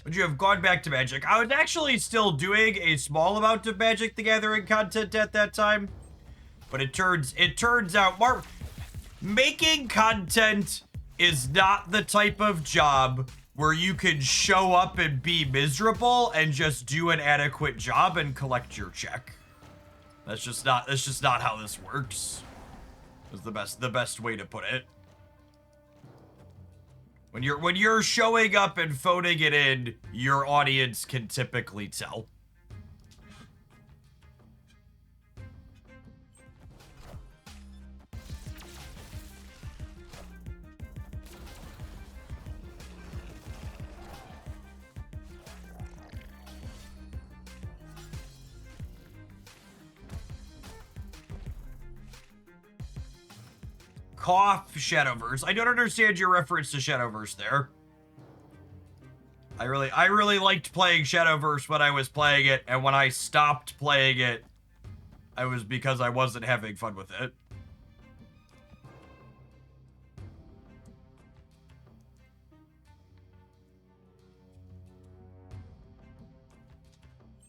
Would you have gone back to Magic? I was actually still doing a small amount of Magic the Gathering content at that time. But it turns out making content is not the type of job where you can show up and be miserable and just do an adequate job and collect your check. That's just not how this works. Is the best way to put it. When you're showing up and phoning it in, your audience can typically tell. Cough, Shadowverse. I don't understand your reference to Shadowverse there. I really liked playing Shadowverse when I was playing it, and when I stopped playing it, I was because I wasn't having fun with it.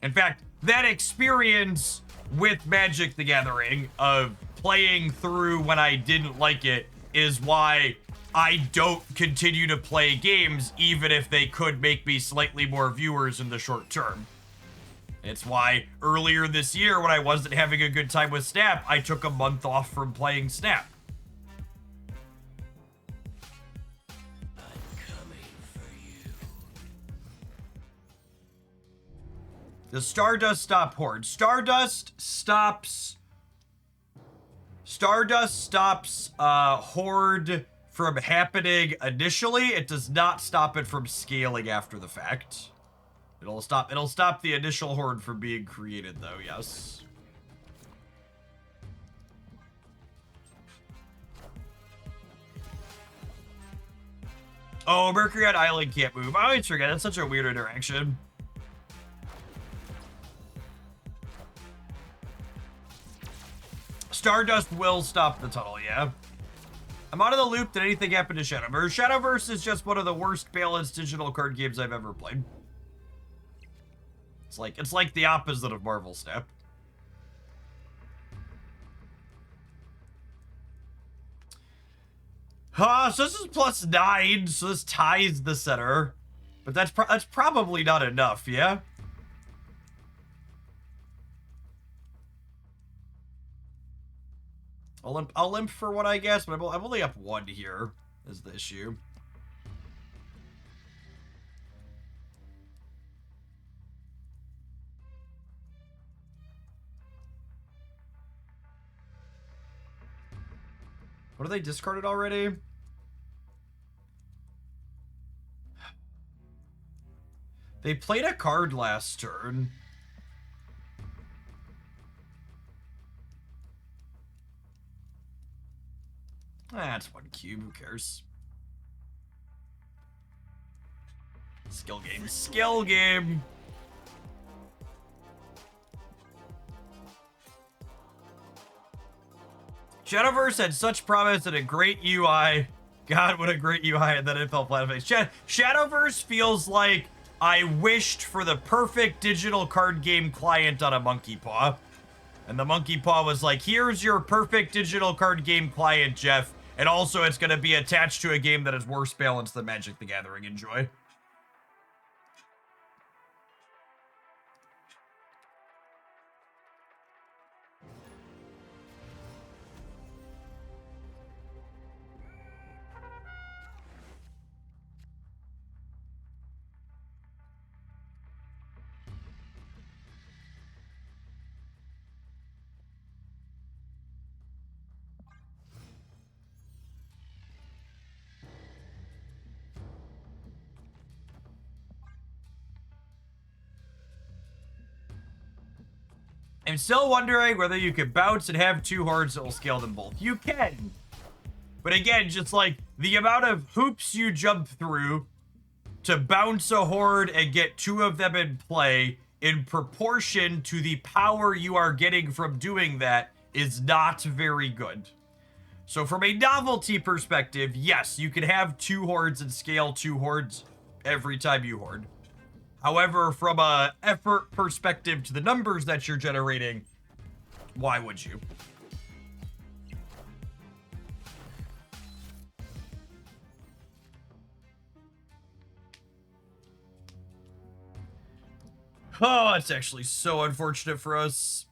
In fact, that experience with Magic the Gathering of playing through when I didn't like it is why I don't continue to play games even if they could make me slightly more viewers in the short term. It's why earlier this year when I wasn't having a good time with Snap, I took a month off from playing Snap. Does Stardust stop Horde? Stardust stops Horde from happening initially. It does not stop it from scaling after the fact. It'll stop the initial Horde from being created though, yes. Oh, Mercury on Island can't move. I always forget, that's such a weird interaction. Stardust will stop the tunnel, yeah. I'm out of the loop. Did anything happen to Shadowverse? Shadowverse is just one of the worst balanced digital card games I've ever played. It's like the opposite of Marvel Snap. So this is +9, so this ties the center. But that's probably not enough, yeah? I'll limp for one, I guess, but I'm only up 1 here, is the issue. What are they discarded already? They played a card last turn. That's 1 cube, who cares? Skill game, skill game! Shadowverse had such promise and a great UI. God, what a great UI, and then it fell flat on its face. Shadowverse feels like I wished for the perfect digital card game client on a monkey paw. And the monkey paw was like, here's your perfect digital card game client, Jeff. And also, it's going to be attached to a game that is worse balanced than Magic the Gathering. Enjoy. I'm still wondering whether you could bounce and have 2 hordes that will scale them both. You can. But again, just like the amount of hoops you jump through to bounce a horde and get 2 of them in play in proportion to the power you are getting from doing that is not very good. So from a novelty perspective, yes, you can have 2 hordes and scale 2 hordes every time you horde. However, from a effort perspective to the numbers that you're generating, why would you? Oh, it's actually so unfortunate for us.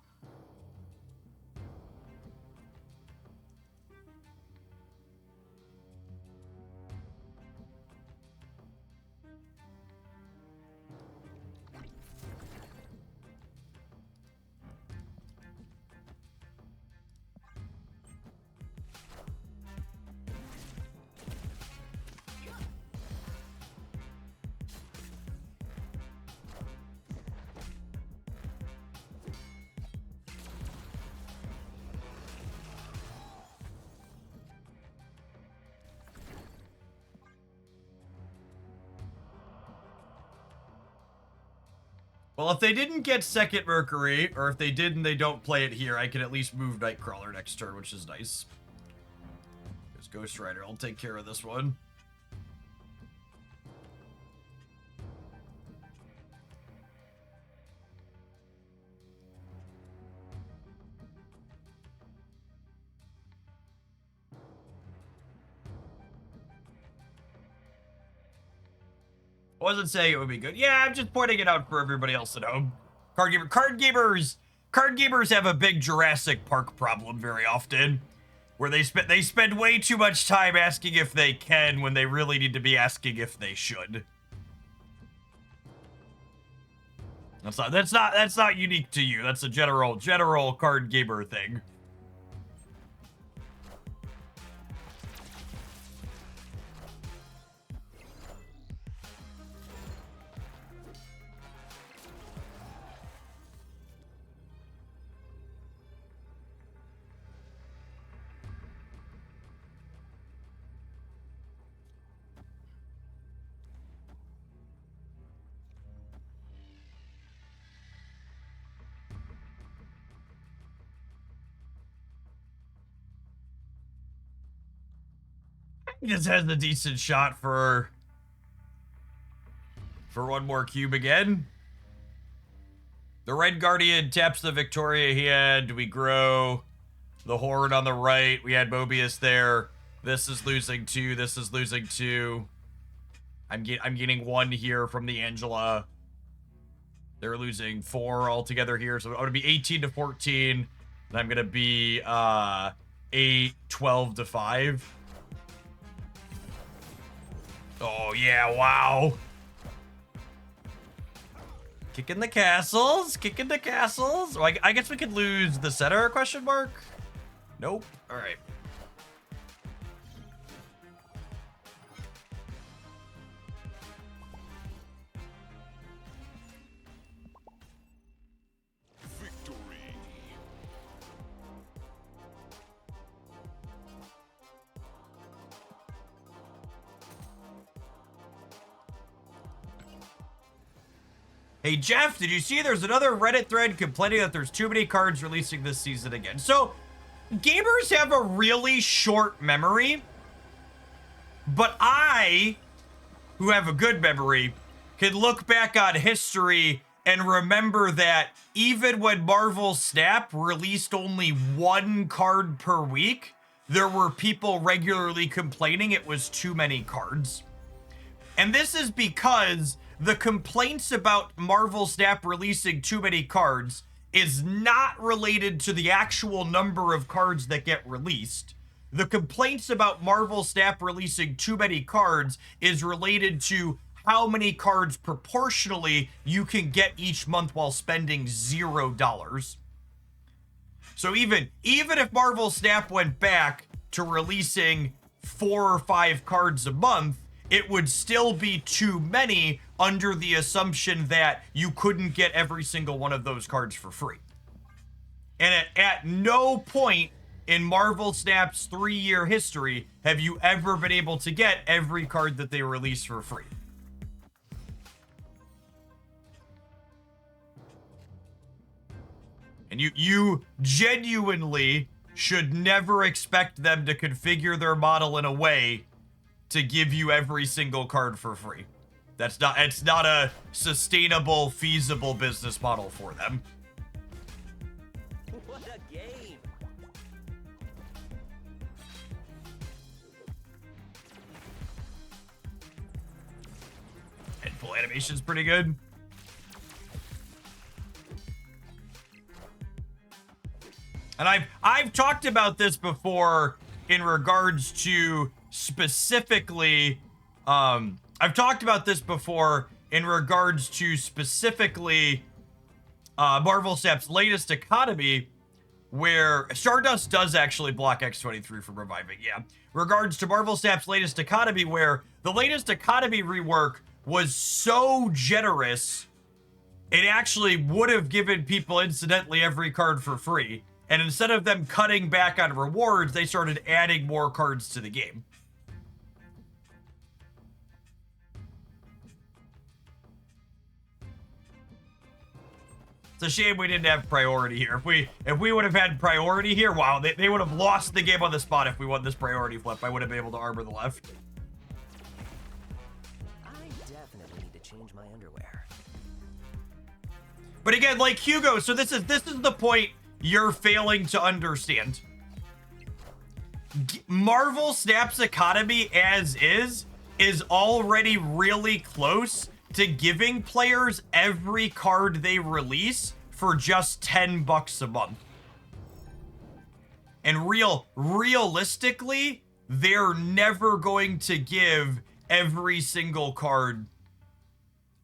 Well, if they didn't get second Mercury, or if they did and they don't play it here, I can at least move Nightcrawler next turn, which is nice. There's Ghost Rider. I'll take care of this one. I wasn't saying it would be good. Yeah, I'm just pointing it out for everybody else at home. Card gamers have a big Jurassic Park problem very often, where they spend way too much time asking if they can when they really need to be asking if they should. That's not unique to you. That's a general card gamer thing. He just has a decent shot for one more cube again. The Red Guardian taps the Victoria hand. We grow the Horde on the right. We had Mobius there. This is losing 2. This is losing 2. I'm getting 1 here from the Angela. They're losing 4 altogether here. So I'm going to be 18 to 14. And I'm going to be 8, 12 to 5. Oh, yeah, wow. Kicking the castles. Kicking the castles. Oh, I guess we could lose the center, question mark? Nope. All right. Hey, Jeff, did you see there's another Reddit thread complaining that there's too many cards releasing this season again? So, gamers have a really short memory, but I, who have a good memory, can look back on history and remember that even when Marvel Snap released only 1 card per week, there were people regularly complaining it was too many cards. And this is because the complaints about Marvel Snap releasing too many cards is not related to the actual number of cards that get released. The complaints about Marvel Snap releasing too many cards is related to how many cards proportionally you can get each month while spending $0. So even if Marvel Snap went back to releasing 4 or 5 cards a month, it would still be too many under the assumption that you couldn't get every single one of those cards for free. And at no point in Marvel Snap's 3-year history have you ever been able to get every card that they release for free. And you genuinely should never expect them to configure their model in a way to give you every single card for free. It's not a sustainable, feasible business model for them. What a game! And full animation's pretty good. And I've talked about this before in regards to specifically I've talked about this before in regards to specifically Marvel Snap's latest economy, where Stardust does actually block X23 from reviving, yeah. Regards to Marvel Snap's latest economy, where the latest economy rework was so generous, it actually would have given people incidentally every card for free. And instead of them cutting back on rewards, they started adding more cards to the game. It's a shame we didn't have priority here. If we would have had priority here, wow, they would have lost the game on the spot if we won this priority flip. I would have been able to armor the left. I definitely need to change my underwear. But again, like Hugo, so this is the point you're failing to understand. Marvel Snap's economy as is already really close to giving players every card they release for just $10 a month. And realistically, they're never going to give every single card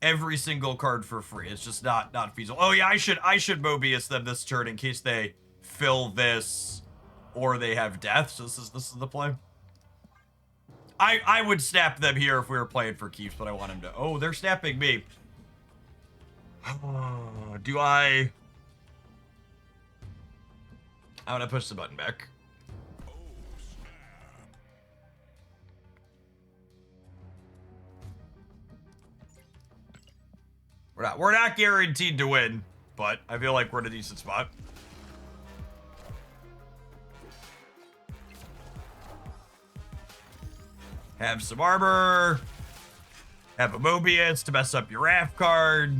for free. It's just not feasible. Oh yeah, I should Mobius them this turn in case they fill this or they have death. So this is the play. I would snap them here if we were playing for keeps, but I want him to. Oh, they're snapping me. Do I? I'm gonna push the button back. We're not guaranteed to win, but I feel like we're in a decent spot. Have some armor. Have a Mobius to mess up your RAF card.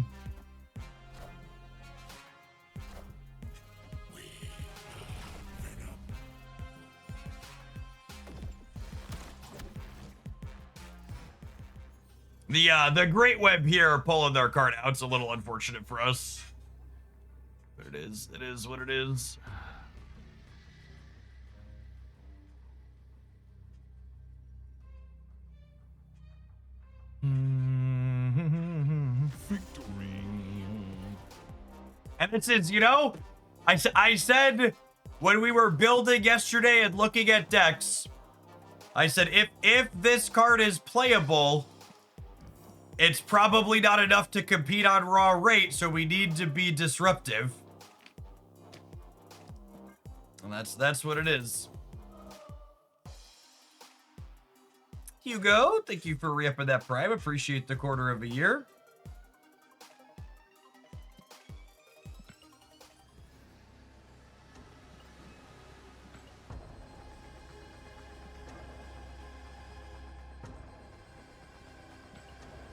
The Great Web here pulling their card out. It's a little unfortunate for us. But it is what it is. And this is, you know, I said when we were building yesterday and looking at decks, I said if this card is playable, it's probably not enough to compete on raw rate, so we need to be disruptive. And that's what it is. Hugo, thank you for re-upping that prime. Appreciate the quarter of a year.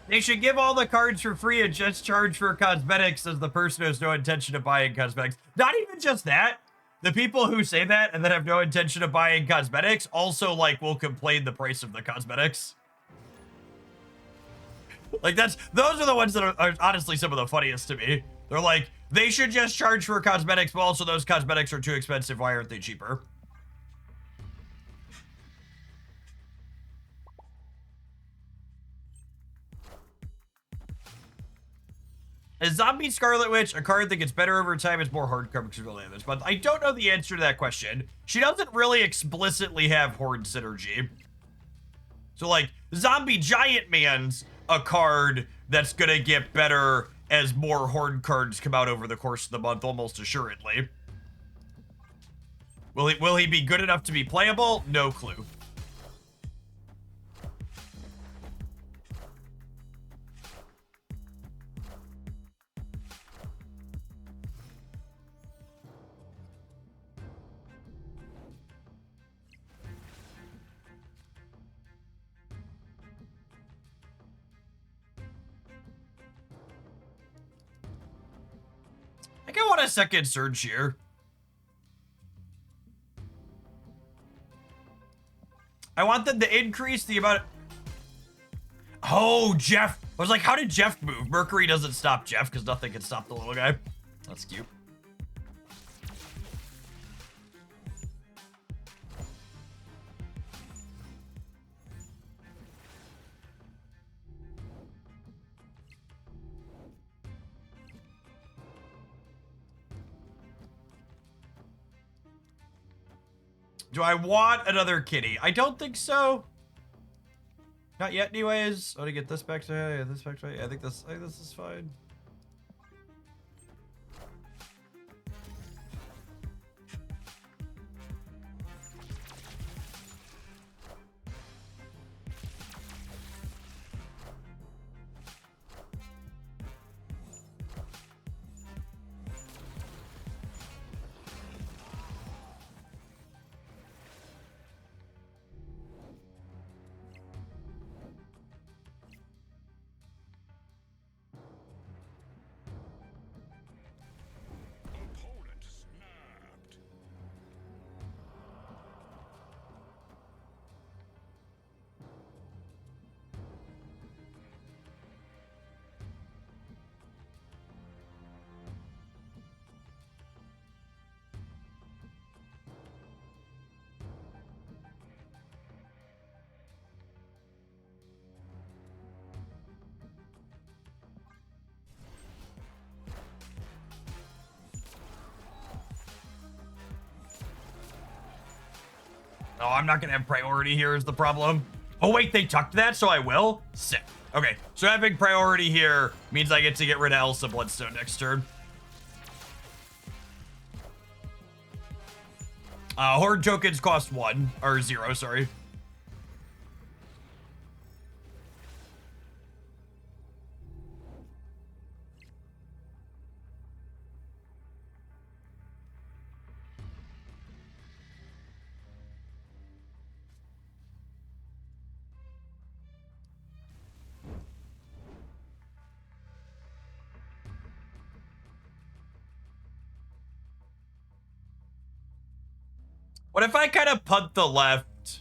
They should give all the cards for free and just charge for cosmetics, as the person has no intention of buying cosmetics. Not even just that. The people who say that and then have no intention of buying cosmetics also, like, will complain the price of the cosmetics. Like, those are the ones that are honestly some of the funniest to me. They're like, they should just charge for cosmetics, but also those cosmetics are too expensive. Why aren't they cheaper? Is Zombie Scarlet Witch a card that gets better over time? It's more hard cover damage, but I don't know the answer to that question. She doesn't really explicitly have Horde synergy. So, like, Zombie Giant Man's a card that's gonna get better as more Horde cards come out over the course of the month, almost assuredly. Will he be good enough to be playable? No clue. think I want a second surge here. I want them to increase the amount of... Oh, Jeff. I was like, how did Jeff move? Mercury doesn't stop Jeff because nothing can stop the little guy. That's cute. Do I want another kitty? I don't think so. Not yet, anyways. I want to get this back to this back to I think this is fine. Oh, I'm not gonna have priority here is the problem. Oh wait, they tucked that, so I will? Sick. Okay, so having priority here means I get to get rid of Elsa Bloodstone next turn. Horde tokens cost 1, or 0, sorry. What if I kind of punt the left?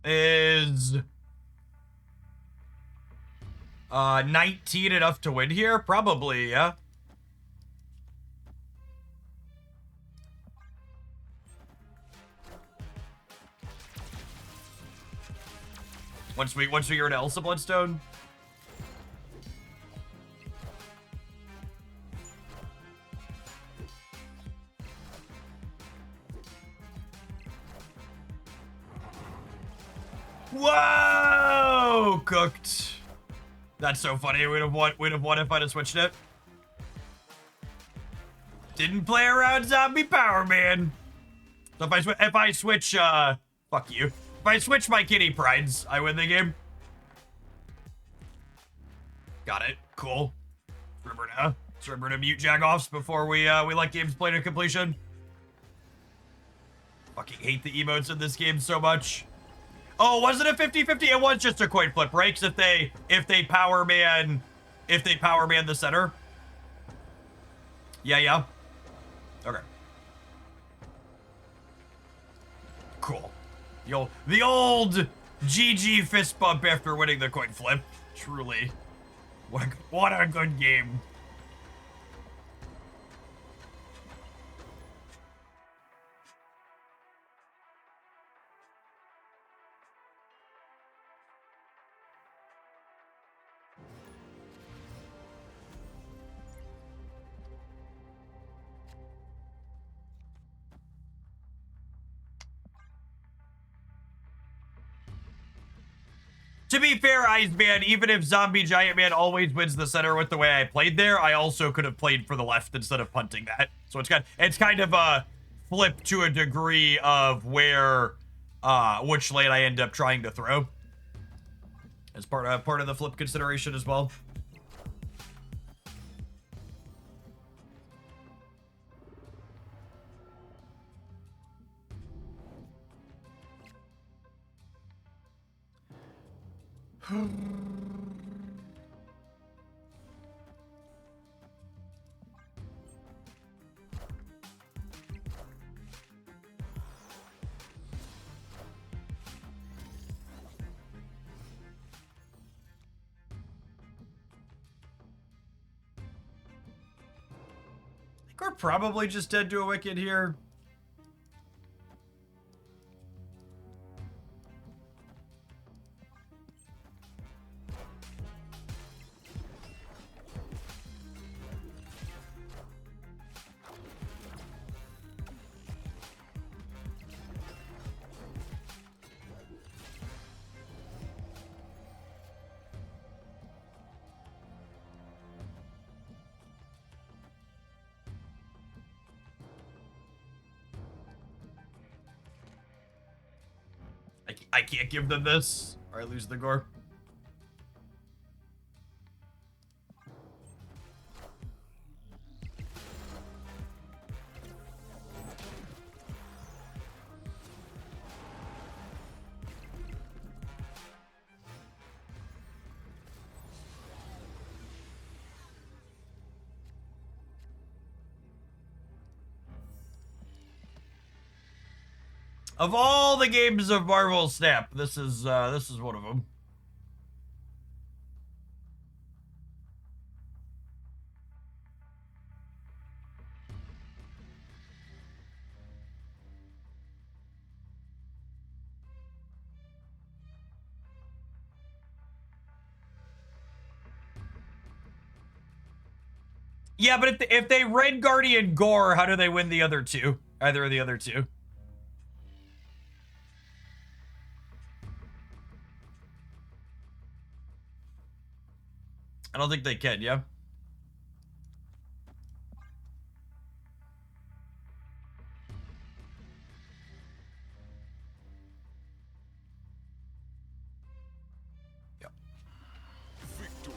Is 19 enough to win here? Probably, yeah. Once we get rid of Elsa Bloodstone. Whoa! Cooked. That's so funny. We'd have won if I'd have switched it. Didn't play around Zombie Power Man. So if I switch fuck you. If I switch my kitty prides, I win the game. Got it. Cool. Remember to mute jagoffs before we let games play to completion. Fucking hate the emotes in this game so much. Oh, was it a 50-50? It was just a coin flip, right? 'Cause if they power man the center. Yeah. Okay. Cool. The old GG fist bump after winning the coin flip. Truly. What a good game. To be fair, Iceman, even if Zombie Giant Man always wins the center with the way I played there, I also could have played for the left instead of punting that. So it's kind of a flip to a degree of where which lane I end up trying to throw. As part of the flip consideration as well. We're probably just dead to a wicked here. I can't give them this, or I lose the gore. Of all the games of Marvel Snap, this is one of them. Yeah, but if they Red Guardian Gore, how do they win the other two? Either of the other two. I don't think they can, yeah? Yep. Victory.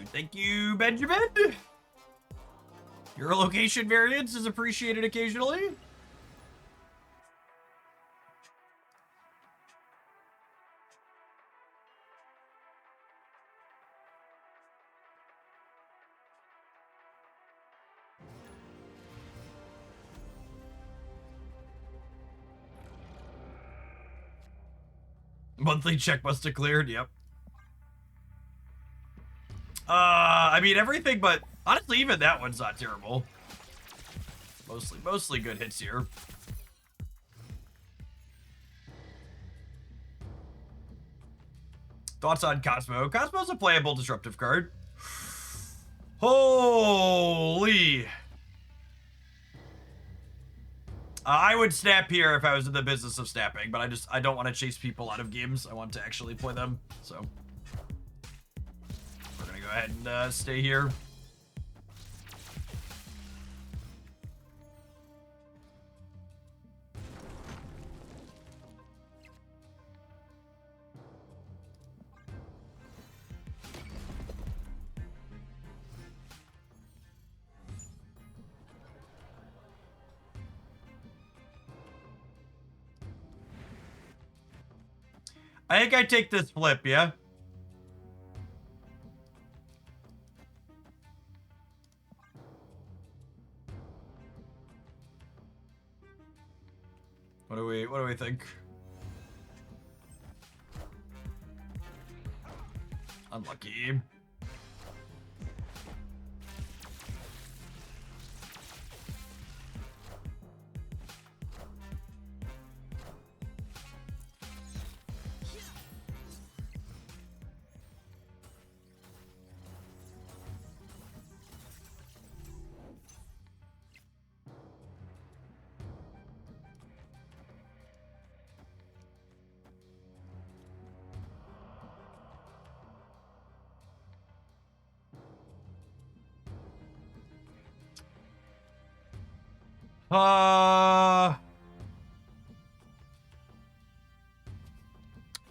Thank you, Benjamin. Your location variance is appreciated occasionally. Monthly check must have cleared, yep. I mean everything, but honestly even that one's not terrible. Mostly good hits here. Thoughts on Cosmo? Cosmo's a playable disruptive card. Holy. I would snap here if I was in the business of snapping, but I don't want to chase people out of games. I want to actually play them, so we're gonna go ahead and stay here. I think I take this flip, yeah? What do we think? Unlucky.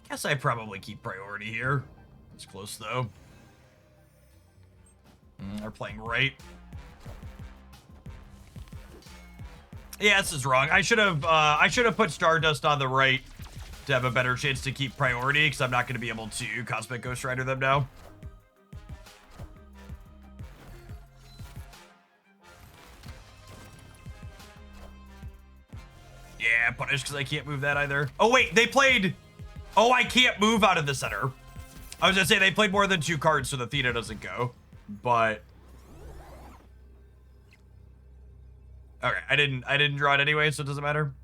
Guess I probably keep priority here. It's close though. They're playing right. Yeah, this is wrong. I should have put Stardust on the right to have a better chance to keep priority, because I'm not going to be able to Cosmic Ghost Rider them now. Yeah, punish because I can't move that either. Oh, wait, they played... Oh, I can't move out of the center. I was going to say they played more than 2 cards, so the Theta doesn't go. But... Okay, I didn't draw it anyway, so it doesn't matter.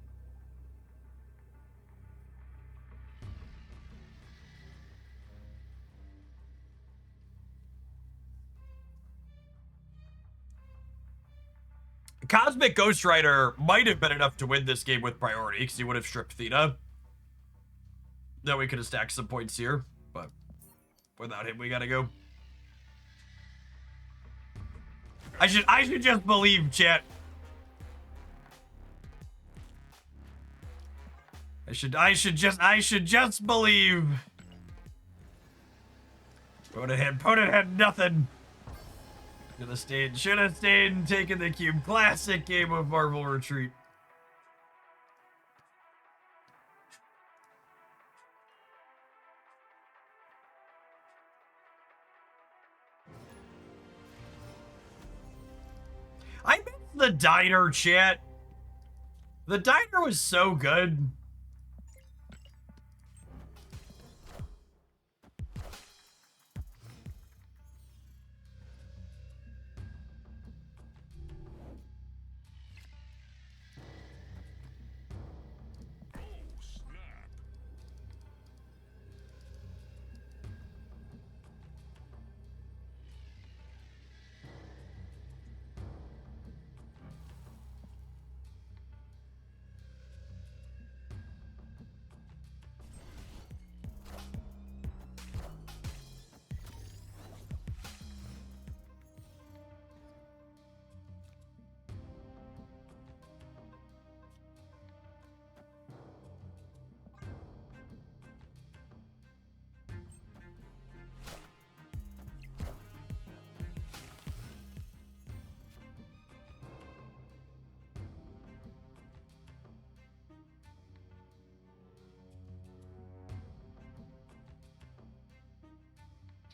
Cosmic Ghost Rider might have been enough to win this game with priority, because he would have stripped Theta. Then we could have stacked some points here, but without him, we gotta go. I should just believe, chat. I should just believe. Opponent had nothing. Should have stayed and taken the cube. Classic game of Marvel Retreat. I miss the diner, chat. The diner was so good.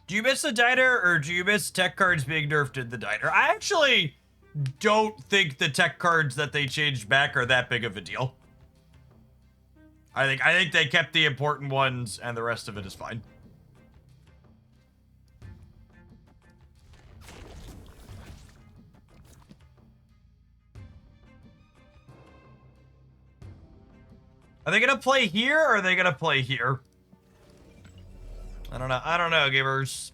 Do you miss the diner, or do you miss tech cards being nerfed in the diner? I actually don't think the tech cards that they changed back are that big of a deal. I think they kept the important ones, and the rest of it is fine. Are they gonna play here, or are they gonna play here? I don't know. I don't know, gamers.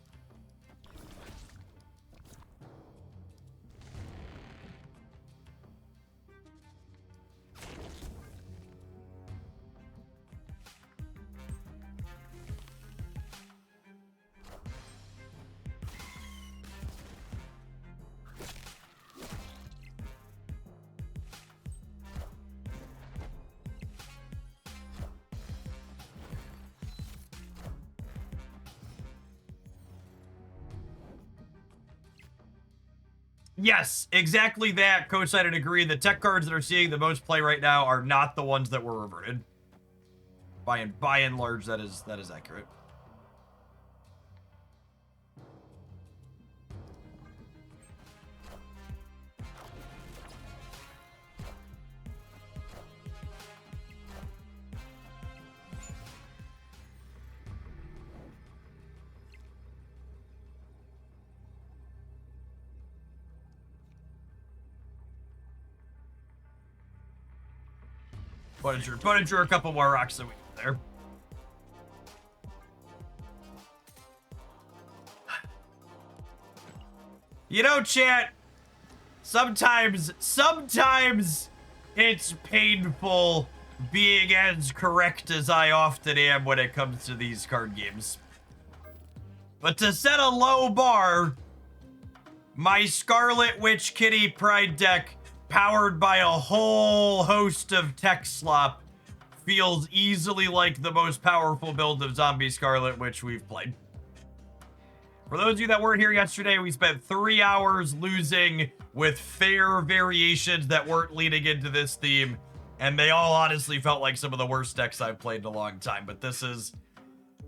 Yes, exactly that. Coincided agree. The tech cards that are seeing the most play right now are not the ones that were reverted. By and large, that is accurate. But drew a couple more rocks that we did there. You know, chat, sometimes it's painful being as correct as I often am when it comes to these card games. But to set a low bar, my Scarlet Witch Kitty Pride deck, powered by a whole host of tech slop, feels easily like the most powerful build of Zombie Scarlet Witch we've played. For those of you that weren't here yesterday, we spent 3 hours losing with fair variations that weren't leading into this theme And they all honestly felt like some of the worst decks I've played in a long time. But this is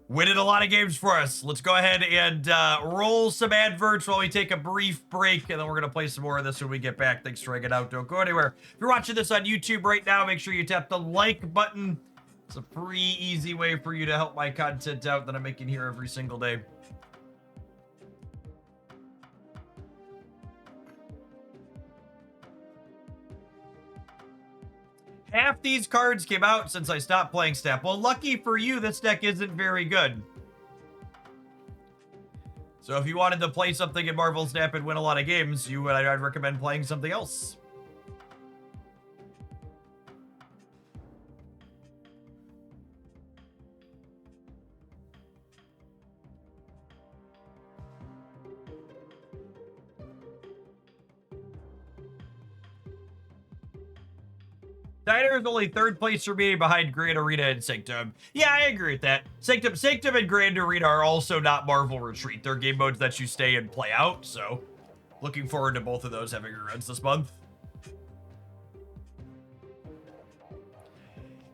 winning a lot of games for us. Let's go ahead and roll some adverts while we take a brief break. And then we're going to play some more of this when we get back. Thanks for hanging out. Don't go anywhere. If you're watching this on YouTube right now, make sure you tap the like button. It's a pretty easy way for you to help my content out that I'm making here every single day. Half these cards came out since I stopped playing Snap. Well, lucky for you, this deck isn't very good. So if you wanted to play something in Marvel Snap and win a lot of games, I'd recommend playing something else. Diner is only third place for me behind Grand Arena and Sanctum. Yeah, I agree with that. Sanctum and Grand Arena are also not Marvel Retreat. They're game modes that you stay and play out, so looking forward to both of those having reruns this month.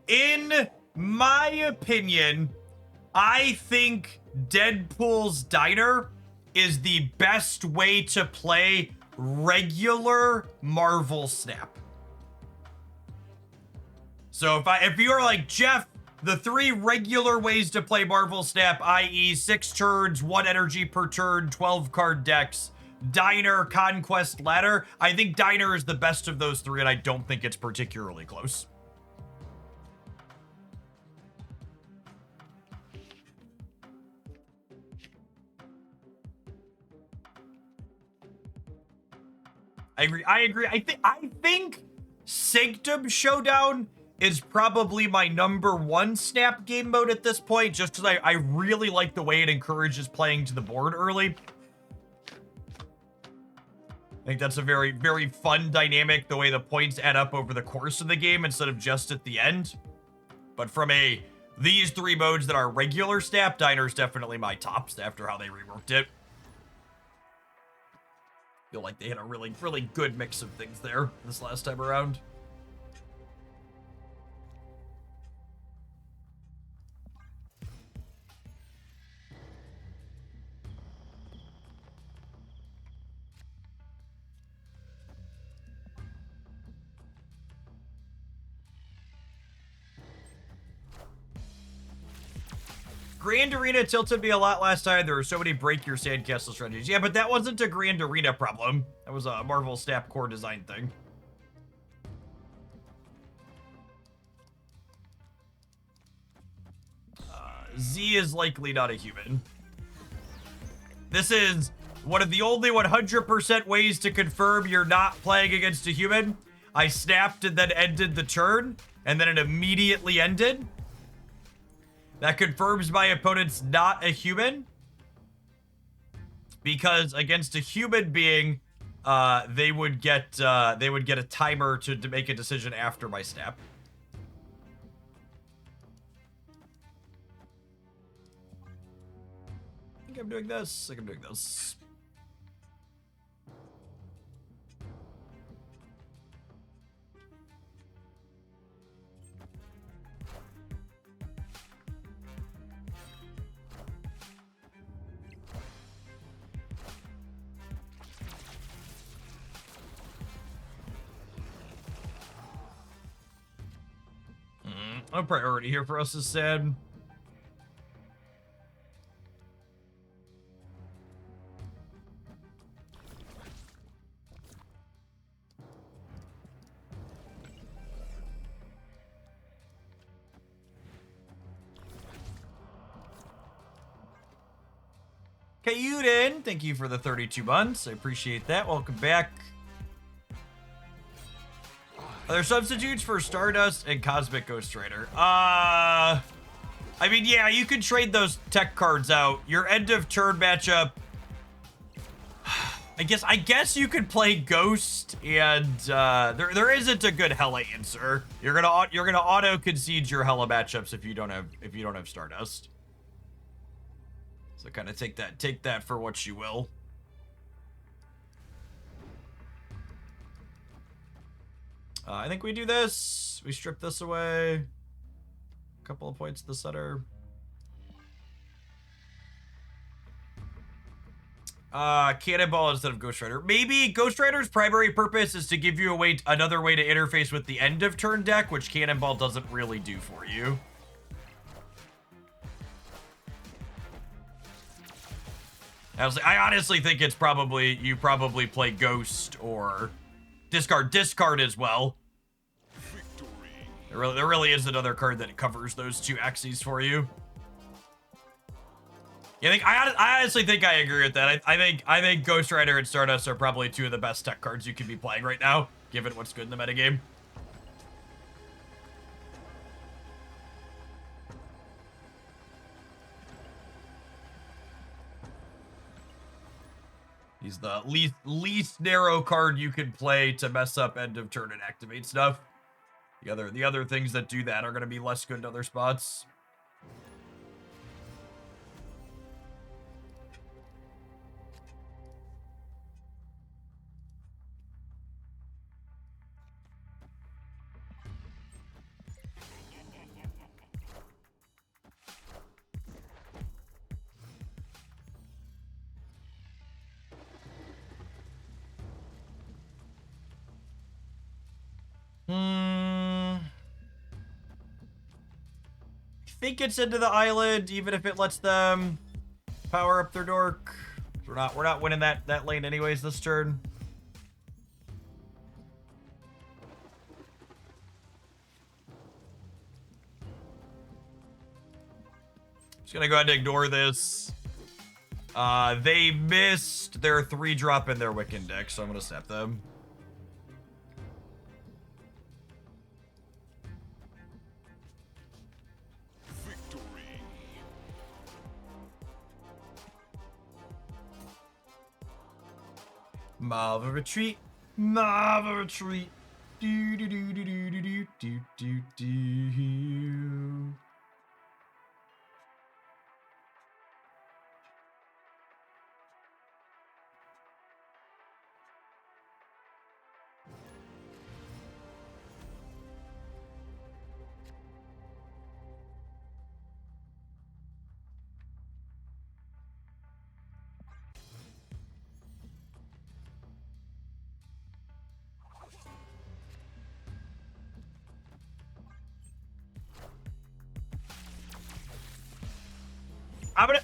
In my opinion, I think Deadpool's Diner is the best way to play regular Marvel Snap. So if you are like, Jeff, the 3 regular ways to play Marvel Snap, i.e. 6 turns, 1 energy per turn, 12 card decks, Diner, Conquest, Ladder, I think Diner is the best of those 3, and I don't think it's particularly close. I agree. I think Sanctum Showdown is probably my #1 Snap game mode at this point, just because I really like the way it encourages playing to the board early. I think that's a very, very fun dynamic, the way the points add up over the course of the game instead of just at the end. But from these 3 modes that are regular Snap, Diner is definitely my tops after how they reworked it. Feel like they had a really, really good mix of things there this last time around. Grand Arena tilted me a lot last time. There were so many break your sandcastle strategies. Yeah, but that wasn't a Grand Arena problem. That was a Marvel Snap core design thing. Z is likely not a human. This is one of the only 100% ways to confirm you're not playing against a human. I snapped and then ended the turn, and then it immediately ended. That confirms my opponent's not a human, because against a human being, they would get a timer to make a decision after my snap. I think I'm doing this. A priority here for us is sad. Kayuden, thank you for the 32 months. I appreciate that. Welcome back. Are there substitutes for Stardust and Cosmic Ghost Rider? I mean, yeah, you can trade those tech cards out. Your end of turn matchup. I guess you could play Ghost, and there isn't a good Hella answer. You're gonna auto concede your Hella matchups if you don't have Stardust. So kind of take that for what you will. I think we do this. We strip this away. A couple of points to the center. Cannonball instead of Ghost Rider. Maybe Ghost Rider's primary purpose is to give you another way to interface with the end of turn deck, which Cannonball doesn't really do for you. I honestly think it's probably, you probably play Ghost or discard as well. There really is another card that covers those two axes for you. Yeah, I honestly think I agree with that. I think Ghost Rider and Stardust are probably two of the best tech cards you could be playing right now, given what's good in the metagame. He's the least narrow card you can play to mess up end of turn and activate stuff. The other things that do that are going to be less good in other spots. I think it's into the island, even if it lets them power up their dork. We're not winning that lane anyways this turn. Just gonna go ahead and ignore this. They missed their 3-drop in their Wiccan deck, so I'm gonna snap them. Marva retreat. Marva retreat. Do do do do do do do do do.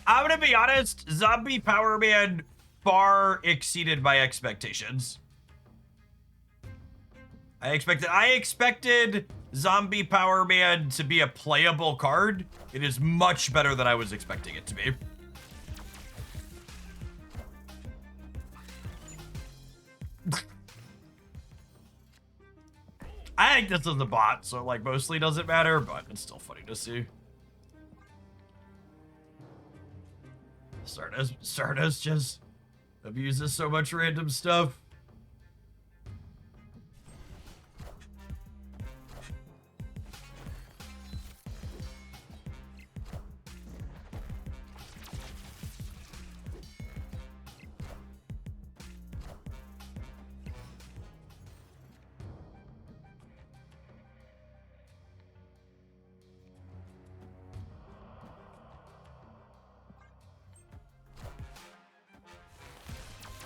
I'm gonna be honest, Zombie Power Man far exceeded my expectations. I expected Zombie Power Man to be a playable card. It is much better than I was expecting it to be. I think this is a bot, so like mostly doesn't matter, but it's still funny to see. Stardust just abuses so much random stuff.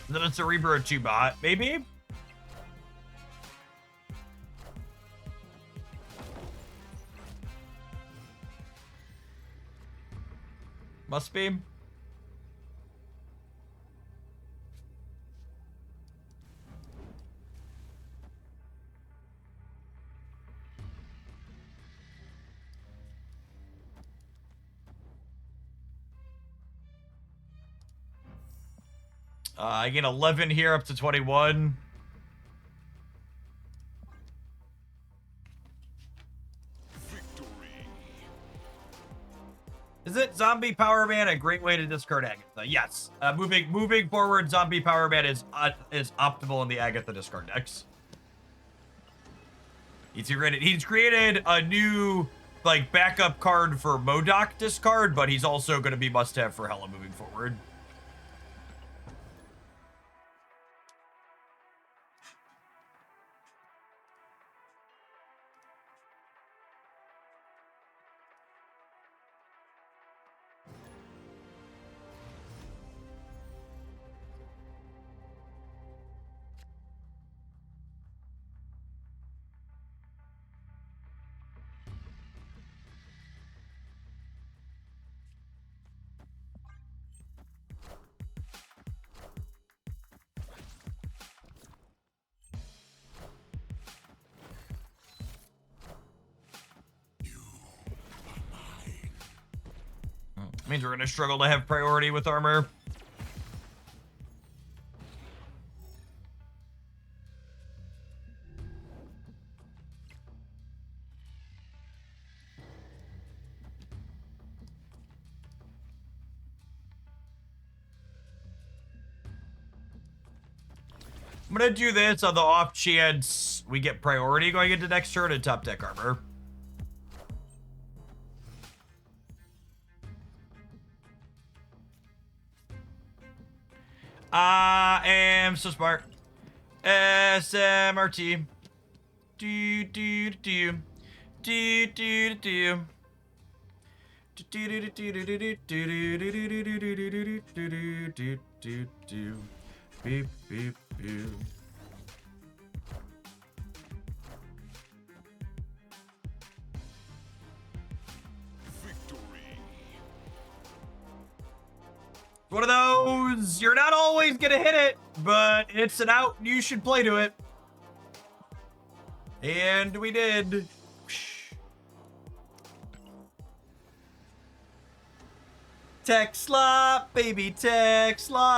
Then a Cerebro 2 bot, maybe? Must be. I get 11 here up to 21. Victory. Is it Zombie Power Man a great way to discard Agatha? Yes. Moving forward, Zombie Power Man is optimal in the Agatha discard decks. He's created a new like backup card for MODOK discard, but he's also going to be must-have for Hela moving forward. Means we're gonna struggle to have priority with armor. I'm gonna do this on the off chance we get priority going into next turn and top deck armor. I am so smart. SMRT. Do do do do do do. Beep beep beep. One of those, you're not always gonna hit it, but it's an out, you should play to it. And we did. Tech slop, baby, tech slop.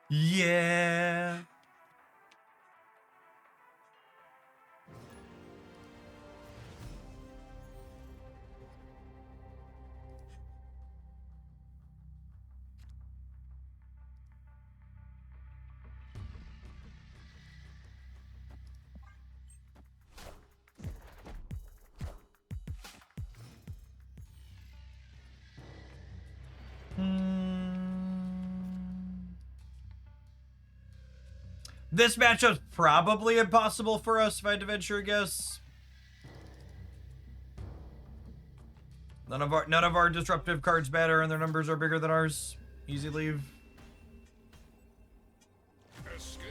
Yeah. This matchup's probably impossible for us, if I had to venture a guess. None of our disruptive cards matter, and their numbers are bigger than ours. Easy leave. Escaped.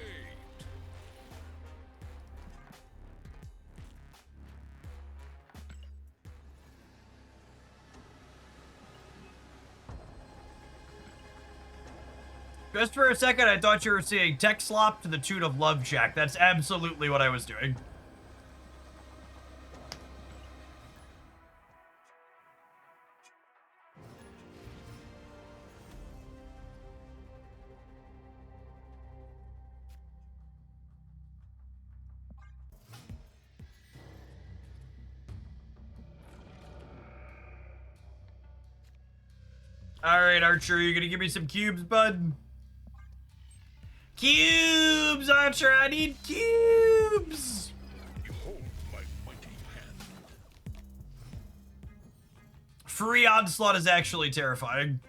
Just for a second, I thought you were saying tech slop to the tune of Love Shack. That's absolutely what I was doing. All right, Archer, you gonna give me some cubes, bud? Cubes, Archer, I need cubes! Behold my mighty hand. Free Onslaught is actually terrifying.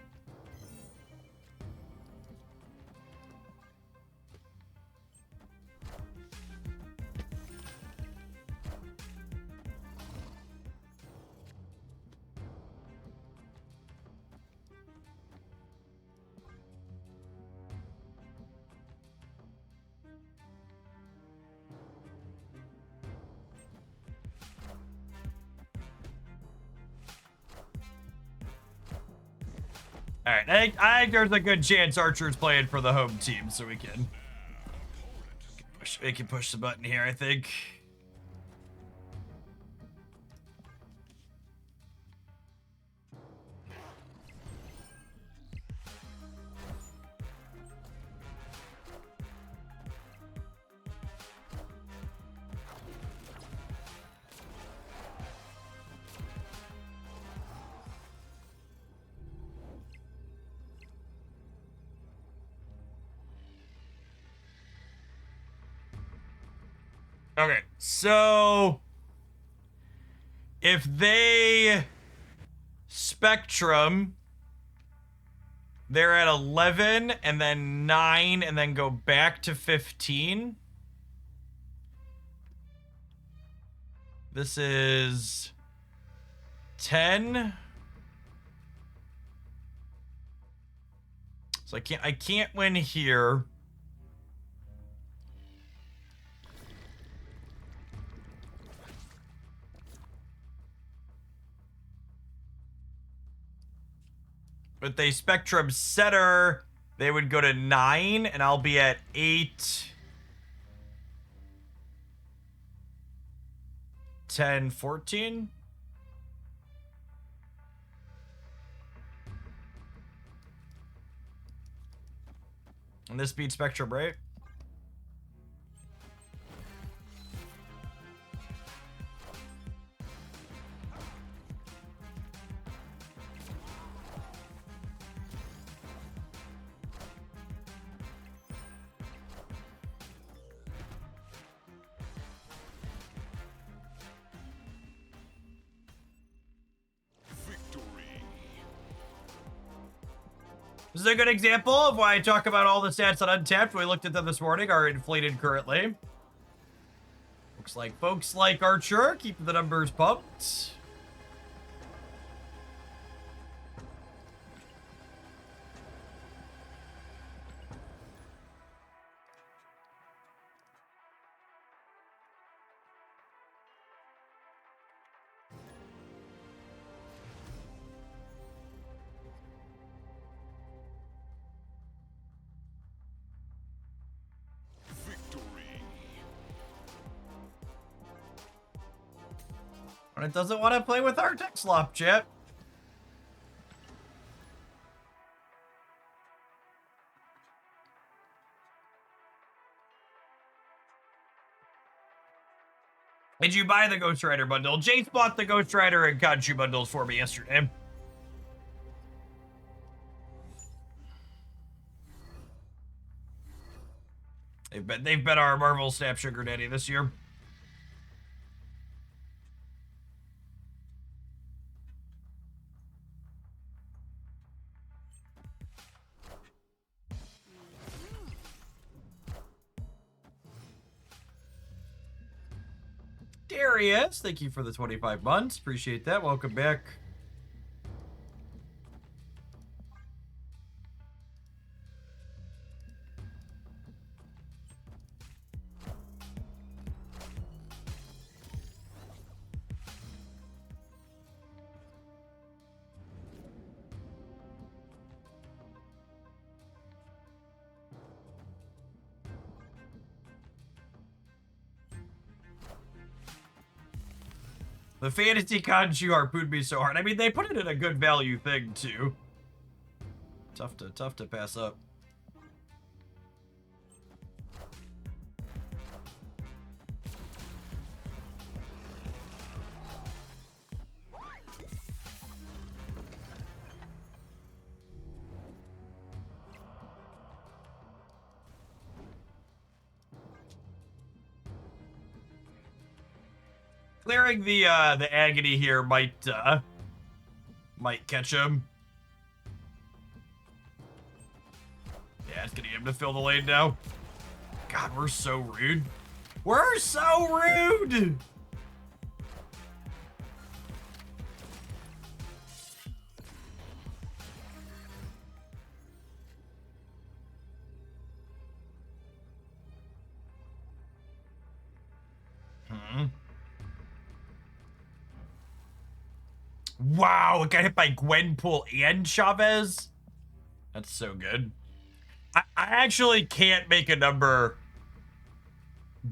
Alright, I think there's a good chance Archer's playing for the home team, so we can push the button here, I think. Okay, so if they Spectrum, they're at 11 and then 9 and then go back to 15. This is 10. So I can't win here. With a Spectrum setter, they would go to 9, and I'll be at 8, 10, 14. And this beats Spectrum, right? This is a good example of why I talk about all the stats on Untapped. We looked at them this morning, are inflated currently. Looks like folks like Archer keep the numbers pumped. But it doesn't want to play with our tech slop, chat. Did you buy the Ghost Rider bundle? Jace bought the Ghost Rider and Kanchu bundles for me yesterday. They've been our Marvel Snap Sugar Daddy this year. Darius, thank you for the 25 months. Appreciate that. Welcome back. The fantasy Kanju harpooned me so hard. I mean, they put it in a good value thing too. Tough to pass up. Clearing the agony here might catch him. Yeah, it's getting him to fill the lane now. God, we're so rude. We're so rude! Wow, it got hit by Gwenpool and Chavez. That's so good. I actually can't make a number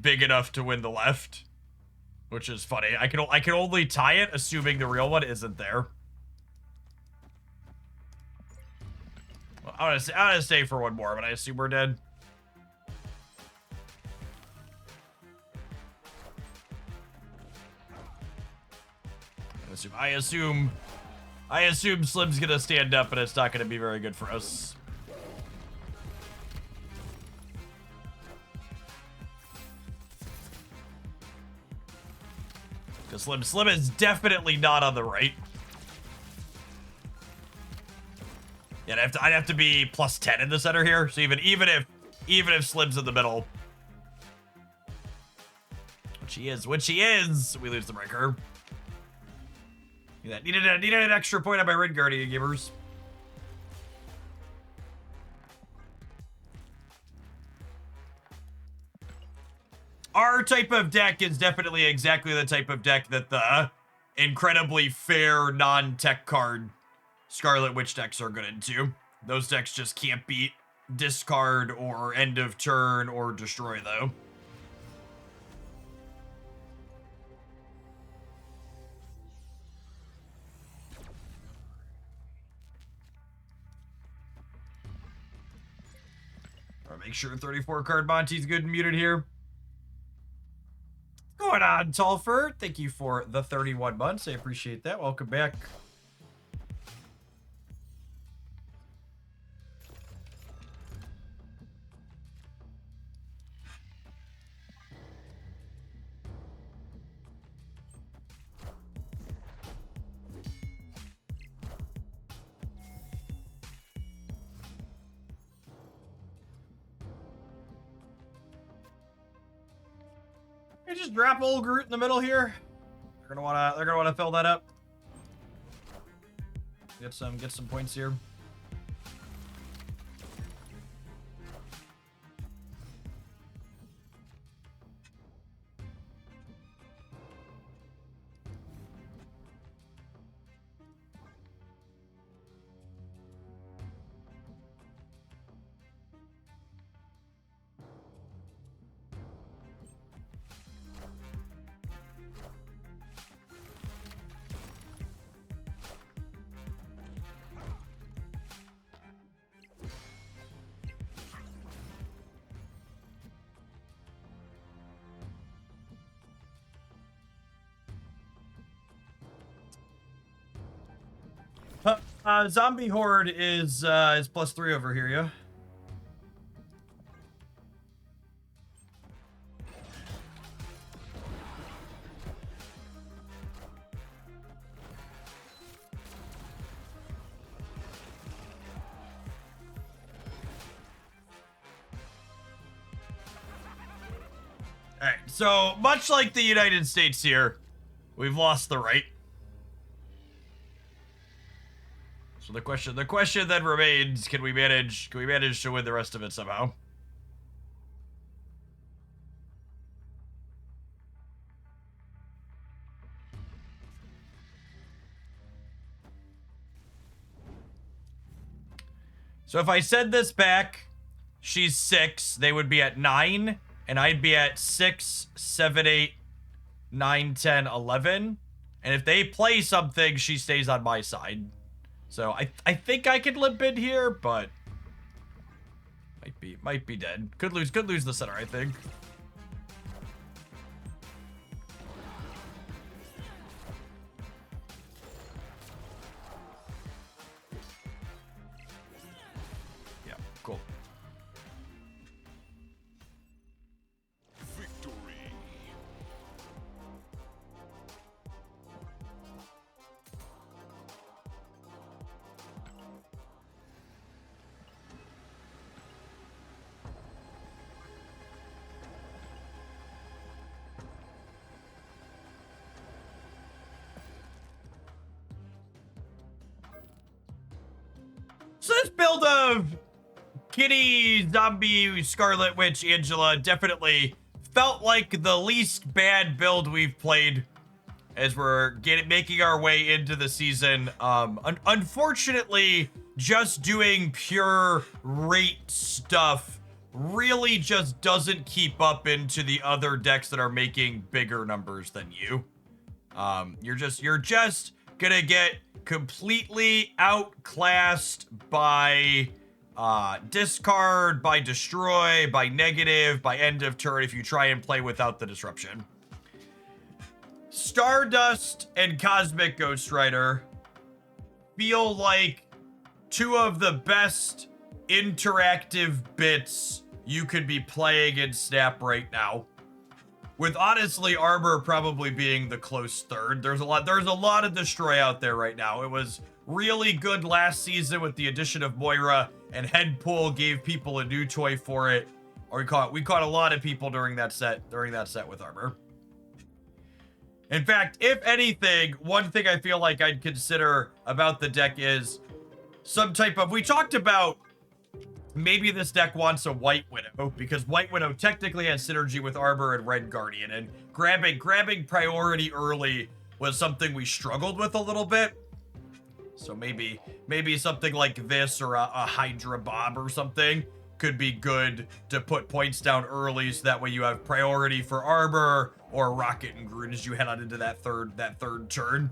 big enough to win the left, which is funny. I can only tie it, assuming the real one isn't there. Well, I'm gonna stay for one more, but I assume we're dead. I assume Slim's gonna stand up, and it's not gonna be very good for us. Because Slim is definitely not on the right. Yeah, I'd have to be plus 10 in the center here. So even if Slim's in the middle, which he is, we lose the breaker. Needed an extra point on my Red Guardian gamers. Our type of deck is definitely exactly the type of deck that the incredibly fair non-tech card Scarlet Witch decks are good into. Those decks just can't beat discard or end of turn or destroy though. Make sure 34 card Monty's good and muted here. What's going on, Tulfer? Thank you for the 31 months. I appreciate that. Welcome back. Hey, just drop old Groot in the middle here. They're gonna wanna fill that up. Get some points here. Zombie Horde is +3 over here, yeah? Alright, so much like the United States here, we've lost the right. So the question then remains, can we manage to win the rest of it somehow? So if I send this back, she's 6, they would be at 9, and I'd be at 6, 7, 8, 9, 10, 11. And if they play something, she stays on my side. So I think I could limp in here, but might be dead. Could lose the center, I think. Yeah, cool. Victory. So this build of Kitty Zombie Scarlet Witch Angela definitely felt like the least bad build we've played as we're making our way into the season. Unfortunately, just doing pure rate stuff really just doesn't keep up into the other decks that are making bigger numbers than you. You're just gonna get completely outclassed by discard, by destroy, by negative, by end of turn if you try and play without the disruption. Stardust and Cosmic Ghost Rider feel like two of the best interactive bits you could be playing in Snap right now. With honestly Armor probably being the close third. There's a lot of destroy out there right now. It was really good last season with the addition of Moira, and Headpool gave people a new toy for it. Or we caught a lot of people during that set with Armor. In fact, if anything, one thing I feel like I'd consider about the deck is some type of, we talked about maybe this deck wants a White Widow, because White Widow technically has synergy with Arbor and Red Guardian, and grabbing priority early was something we struggled with a little bit. So maybe something like this or a Hydra Bob or something could be good to put points down early, so that way you have priority for Arbor or Rocket and Groot as you head on into that third turn.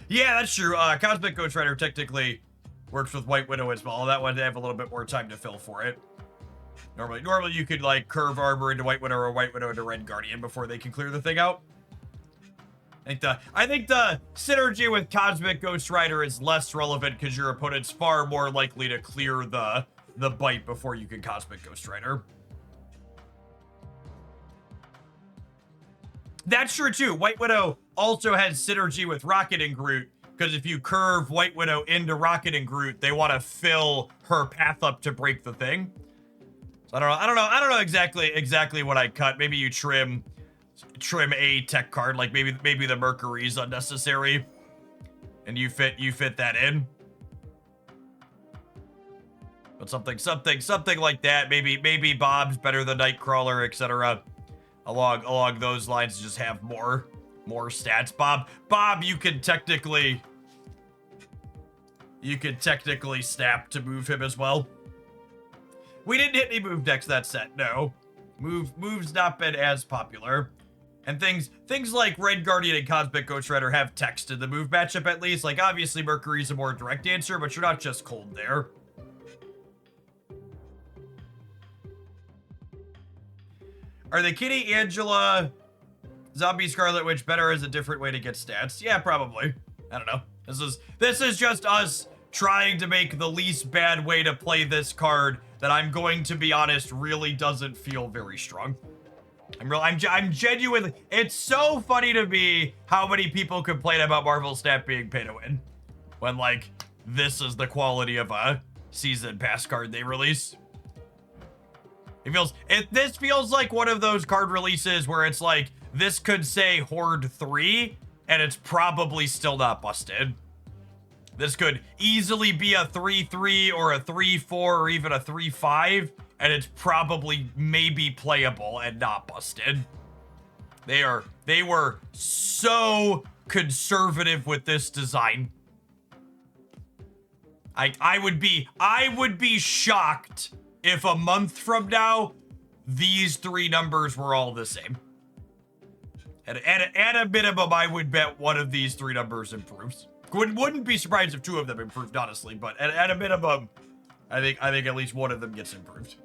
Yeah, that's true. Cosmic Ghost Rider technically works with White Widow as well. That one, they have a little bit more time to fill for it. Normally you could like curve armor into White Widow or White Widow into Red Guardian before they can clear the thing out. I think the synergy with Cosmic Ghost Rider is less relevant because your opponent's far more likely to clear the bite before you can Cosmic Ghost Rider. That's true too. White Widow also has synergy with Rocket and Groot, because if you curve White Widow into Rocket and Groot, they want to fill her path up to break the thing. So I don't know exactly what I cut. Maybe you trim a tech card, like maybe the Mercury is unnecessary, and you fit that in. But something like that. Maybe Bob's better than Nightcrawler, etc. Along those lines, just have more stats. Bob, you could technically snap to move him as well. We didn't hit any move decks that set, no. Move's not been as popular. And things like Red Guardian and Cosmic Ghost Rider have text in the move matchup at least. Like, obviously Mercury's a more direct answer, but you're not just cold there. Are the Kitty, Angela, Zombie Scarlet Witch better as a different way to get stats? Yeah, probably. I don't know. This is just us trying to make the least bad way to play this card that, I'm going to be honest, really doesn't feel very strong. I'm genuinely, it's so funny to me how many people complain about Marvel Snap being pay to win when, like, this is the quality of a season pass card they release. This feels like one of those card releases where it's like, this could say Horde 3 and it's probably still not busted. This could easily be a 3-3 or a 3-4 or even a 3-5, and it's probably maybe playable and not busted. They were so conservative with this design. I would be shocked if a month from now these three numbers were all the same. At a minimum, I would bet one of these three numbers improves. Wouldn't be surprised if two of them improved, honestly, but at a minimum, I think at least one of them gets improved.